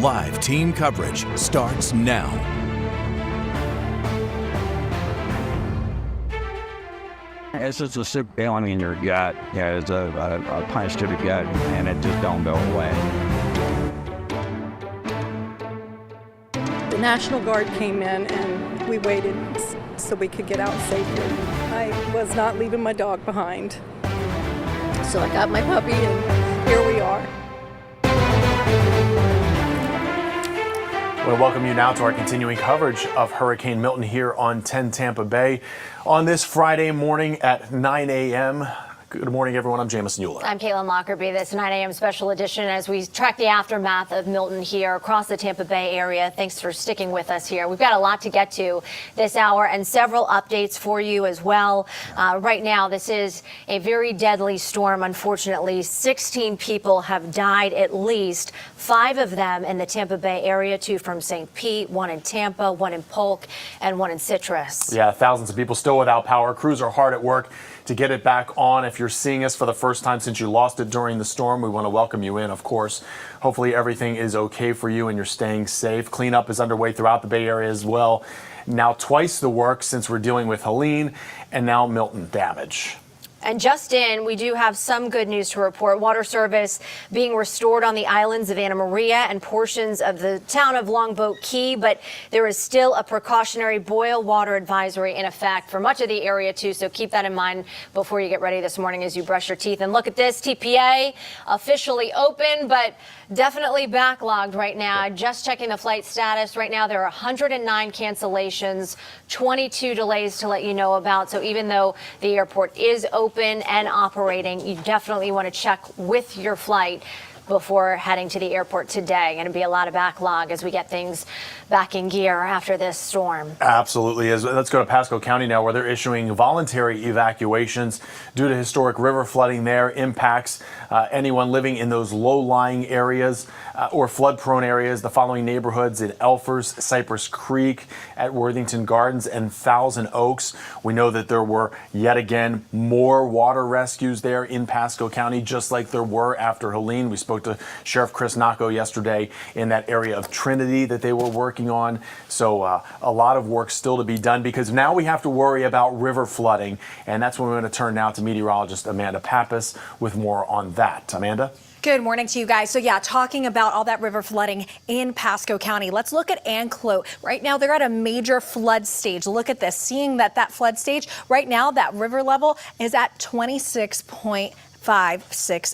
Live team coverage starts now. It's just a sick feeling in your gut. Yeah, it's a punch to the gut, and it just don't go away. The National Guard came in and we waited so we could get out safely. I was not leaving my dog behind. So I got my puppy and here we are. I want to welcome you now to our continuing coverage of Hurricane Milton here on 10 Tampa Bay on this Friday morning at 9 a.m. Good morning, everyone. I'm Jamison Euler. I'm Caitlin Lockerbie. This 9 a.m. special edition as we track the aftermath of Milton here across the Tampa Bay area. Thanks for sticking with us here. We've got a lot to get to this hour and several updates for you as well. Right now, this is a very deadly storm. Unfortunately, 16 people have died, at least 5 of them in the Tampa Bay area, 2 from St. Pete, 1 in Tampa, 1 in Polk, and 1 in Citrus. Yeah, thousands of people still without power. Crews are hard at work to get it back on. If you're seeing us for the first time since you lost it during the storm, we want to welcome you in, of course. Hopefully everything is okay for you and you're staying safe. Cleanup is underway throughout the Bay Area as well. Now twice the work since we're dealing with Helene and now Milton damage. And just in, we do have some good news to report. Water service being restored on the islands of Anna Maria and portions of the town of Longboat Key, but there is still a precautionary boil water advisory in effect for much of the area too. So keep that in mind before you get ready this morning as you brush your teeth. And look at this, TPA officially open, but definitely backlogged right now. Just checking the flight status right now, there are 109 cancellations, 22 delays to let you know about. So even though the airport is open and operating, you definitely want to check with your flight before heading to the airport today. Going to be a lot of backlog as we get things back in gear after this storm. Absolutely. Let's go to Pasco County now, where they're issuing voluntary evacuations due to historic river flooding there. Impacts anyone living in those low-lying areas or flood-prone areas. The following neighborhoods in Elfers, Cypress Creek, at Worthington Gardens, and Thousand Oaks. We know that there were yet again more water rescues there in Pasco County, just like there were after Helene. We spoke to Sheriff Chris Nacco yesterday in that area of Trinity that they were working on. So a lot of work still to be done, because now we have to worry about river flooding. And that's when we're going to turn now to meteorologist Amanda Pappas with more on that. Amanda? Good morning to you guys. So yeah, talking about all that river flooding in Pasco County. Let's look at Anclote. Right now, they're at a major flood stage. Look at this, seeing that flood stage right now, that river level is at 26.56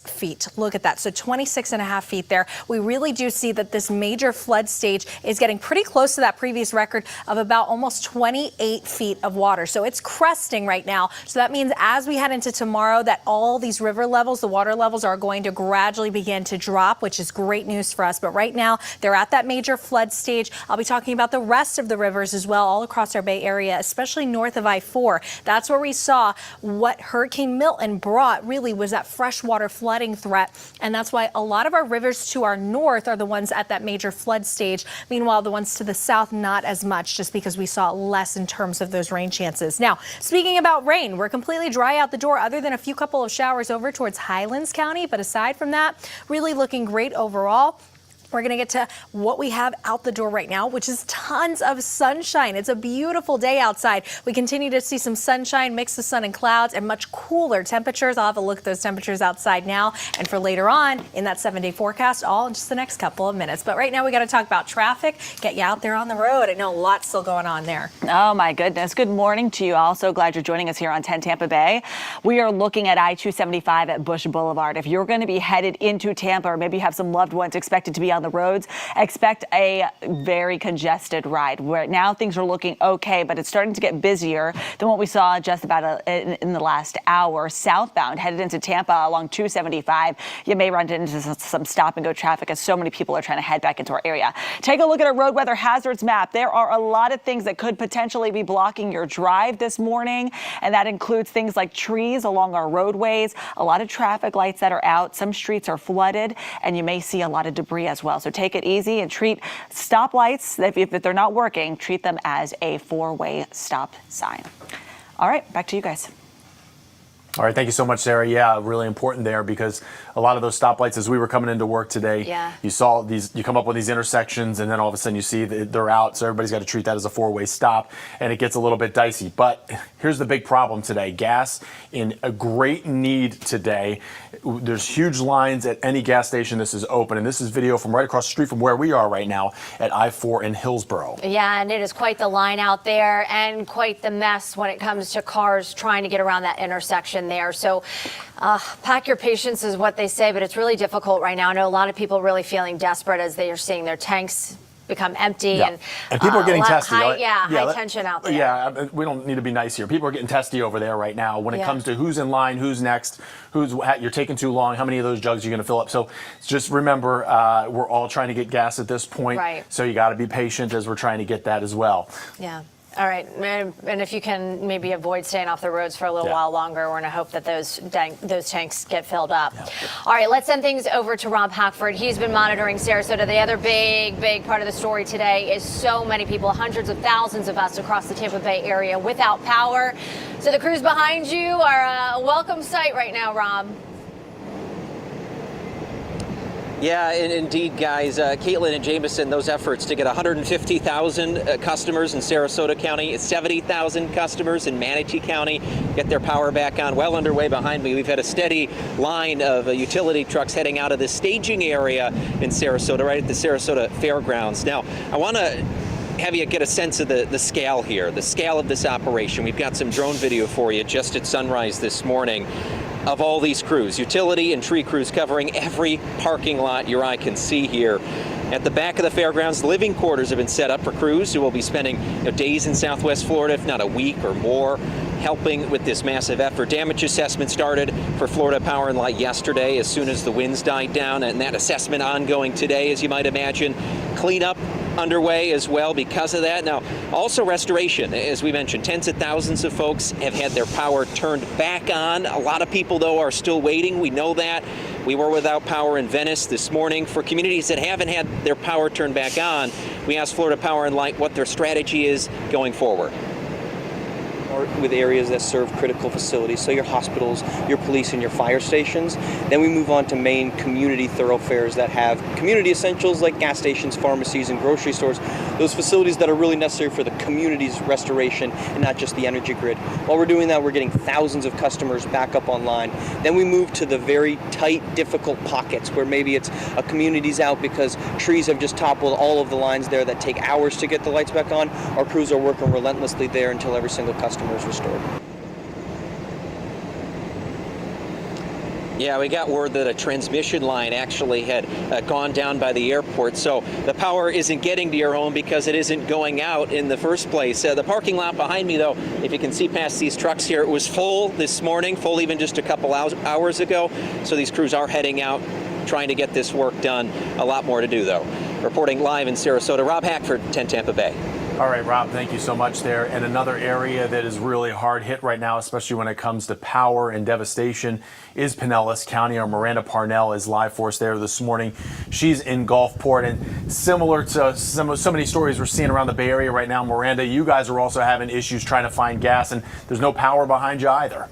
feet. Look at that. So 26.5 feet there. We really do see that this major flood stage is getting pretty close to that previous record of about almost 28 feet of water. So it's cresting right now. So that means as we head into tomorrow that all these river levels, the water levels are going to gradually begin to drop, which is great news for us. But right now they're at that major flood stage. I'll be talking about the rest of the rivers as well, all across our Bay Area, especially north of I-4. That's where we saw what Hurricane Milton brought really was that freshwater flooding threat, and that's why a lot of our rivers to our north are the ones at that major flood stage. Meanwhile, the ones to the south, not as much, just because we saw less in terms of those rain chances. Now, speaking about rain, we're completely dry out the door other than a few couple of showers over towards Highlands County, but aside from that, really looking great overall. We're going to get to what we have out the door right now, which is tons of sunshine. It's a beautiful day outside. We continue to see some sunshine, mix of sun and clouds, and much cooler temperatures. I'll have a look at those temperatures outside now and for later on in that 7-day forecast, all in just the next couple of minutes. But right now we got to talk about traffic, get you out there on the road. I know lots still going on there. Oh my goodness. Good morning to you all. So glad you're joining us here on 10 Tampa Bay. We are looking at I-275 at Bush Boulevard. If you're going to be headed into Tampa, or maybe you have some loved ones expected to be on the roads, expect a very congested ride. Right now things are looking okay, but it's starting to get busier than what we saw just about in the last hour. Southbound headed into Tampa along 275, you may run into some stop and go traffic as so many people are trying to head back into our area. Take a look at our road weather hazards map. There are a lot of things that could potentially be blocking your drive this morning, and that includes things like trees along our roadways, a lot of traffic lights that are out, some streets are flooded, and you may see a lot of debris as well. So take it easy and treat stoplights, if they're not working, treat them as a 4-way stop sign. All right, back to you guys. All right, thank you so much, Sarah. Yeah, really important there because a lot of those stoplights, as we were coming into work today, you saw these, you come up with these intersections and then all of a sudden you see that they're out. So everybody's got to treat that as a four-way stop and it gets a little bit dicey. But here's the big problem today. Gas in a great need today. There's huge lines at any gas station this is open. And this is video from right across the street from where we are right now at I-4 in Hillsborough. Yeah, and it is quite the line out there and quite the mess when it comes to cars trying to get around that intersection there. So pack your patience is what they say, but it's really difficult right now. I know a lot of people really feeling desperate as they are seeing their tanks become empty and people are getting testy. High tension out there. Yeah, we don't need to be nice here. People are getting testy over there right now when it comes to who's in line, who's next, you're taking too long, how many of those jugs are you going to fill up. So just remember, we're all trying to get gas at this point. Right. So you got to be patient as we're trying to get that as well. Yeah. All right, and if you can maybe avoid staying off the roads for a little while longer, we're going to hope that those tanks get filled up. All right, let's send things over to Rob Hackford. He's been monitoring Sarasota. The other big part of the story today is so many people, hundreds of thousands of us across the Tampa Bay area without power. So the crews behind you are a welcome sight right now, Rob. Yeah, indeed, guys. Caitlin and Jameson, those efforts to get 150,000 customers in Sarasota County, 70,000 customers in Manatee County get their power back on. Well underway behind me. We've had a steady line of utility trucks heading out of the staging area in Sarasota, right at the Sarasota Fairgrounds. Now, I want to have you get a sense of the scale here, the scale of this operation. We've got some drone video for you just at sunrise this morning of all these crews, utility and tree crews covering every parking lot your eye can see here. At the back of the fairgrounds, living quarters have been set up for crews who will be spending days in Southwest Florida, if not a week or more, helping with this massive effort. Damage assessment started for Florida Power and Light yesterday as soon as the winds died down, and that assessment ongoing today, as you might imagine. Cleanup underway as well because of that. Now, also restoration, as we mentioned, tens of thousands of folks have had their power turned back on. A lot of people, though, are still waiting. We know that. We were without power in Venice this morning. For communities that haven't had their power turned back on, we asked Florida Power and Light what their strategy is going forward. With areas that serve critical facilities, so your hospitals, your police, and your fire stations. Then we move on to main community thoroughfares that have community essentials like gas stations, pharmacies, and grocery stores. Those facilities that are really necessary for the community's restoration and not just the energy grid. While we're doing that, we're getting thousands of customers back up online. Then we move to the very tight, difficult pockets where maybe it's a community's out because trees have just toppled all of the lines there that take hours to get the lights back on. Our crews are working relentlessly there until every single customer is restored. Yeah, we got word that a transmission line actually had gone down by the airport, so the power isn't getting to your home because it isn't going out in the first place. The parking lot behind me, though, if you can see past these trucks here, it was full this morning, full even just a couple hours ago, so these crews are heading out, trying to get this work done. A lot more to do, though. Reporting live in Sarasota, Rob Hackford, 10 Tampa Bay. All right, Rob, thank you so much there. And another area that is really hard hit right now, especially when it comes to power and devastation, is Pinellas County. Our Miranda Parnell is live for us there this morning. She's in Gulfport, and similar to so many stories we're seeing around the Bay Area right now, Miranda, you guys are also having issues trying to find gas, and there's no power behind you either.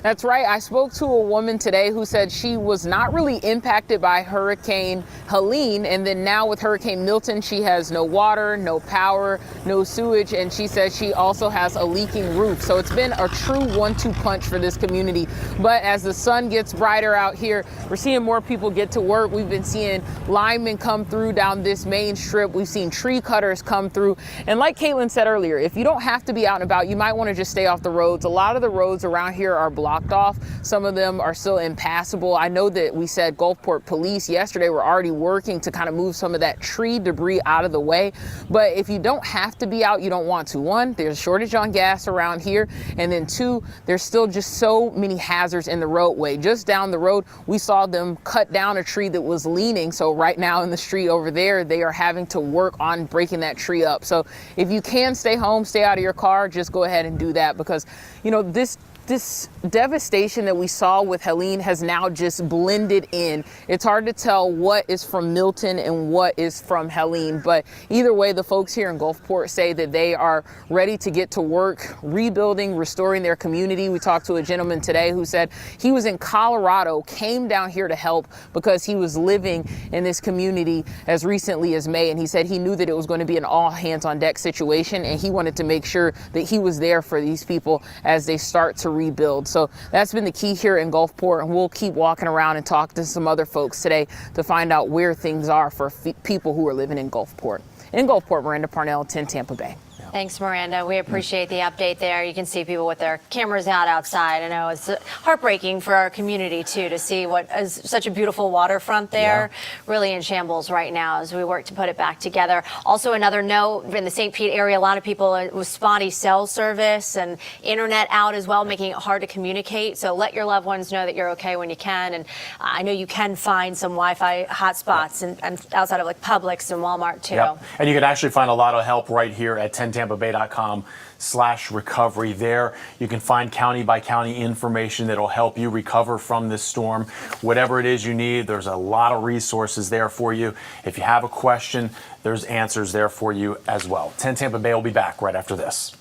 That's right. I spoke to a woman today who said she was not really impacted by Hurricane Helene. And then now with Hurricane Milton, she has no water, no power, no sewage. And she says she also has a leaking roof. So it's been a true 1-2 punch for this community. But as the sun gets brighter out here, we're seeing more people get to work. We've been seeing linemen come through down this main strip. We've seen tree cutters come through. And like Caitlin said earlier, if you don't have to be out and about, you might want to just stay off the roads. A lot of the roads around here are blocked off. Some of them are still impassable. I know that we said Gulfport police yesterday were already working to kind of move some of that tree debris out of the way. But if you don't have to be out, you don't want to. One, there's a shortage on gas around here. And then two, there's still just so many hazards in the roadway. Just down the road, we saw them cut down a tree that was leaning. So right now in the street over there, they are having to work on breaking that tree up. So if you can stay home, stay out of your car, just go ahead and do that, because, you know, this this devastation that we saw with Helene has now just blended in. It's hard to tell what is from Milton and what is from Helene, but either way, the folks here in Gulfport say that they are ready to get to work, rebuilding, restoring their community. We talked to a gentleman today who said he was in Colorado, came down here to help because he was living in this community as recently as May, and he said he knew that it was going to be an all hands on deck situation, and he wanted to make sure that he was there for these people as they start to rebuild. So that's been the key here in Gulfport, and we'll keep walking around and talk to some other folks today to find out where things are for people who are living in Gulfport. In Gulfport, Miranda Parnell, 10 Tampa Bay. Thanks, Miranda. We appreciate the update there. You can see people with their cameras out outside. I know it's heartbreaking for our community, too, to see what is such a beautiful waterfront there, really in shambles right now as we work to put it back together. Also, another note, in the St. Pete area, a lot of people with spotty cell service and internet out as well, making it hard to communicate. So let your loved ones know that you're okay when you can. And I know you can find some Wi-Fi hotspots and outside of like Publix and Walmart, too. Yep. And you can actually find a lot of help right here at 10tampabay.com/recovery. There you can find county by county information that'll help you recover from this storm. Whatever it is you need, there's a lot of resources there for you. If you have a question, there's answers there for you as well. 10 Tampa Bay will be back right after this.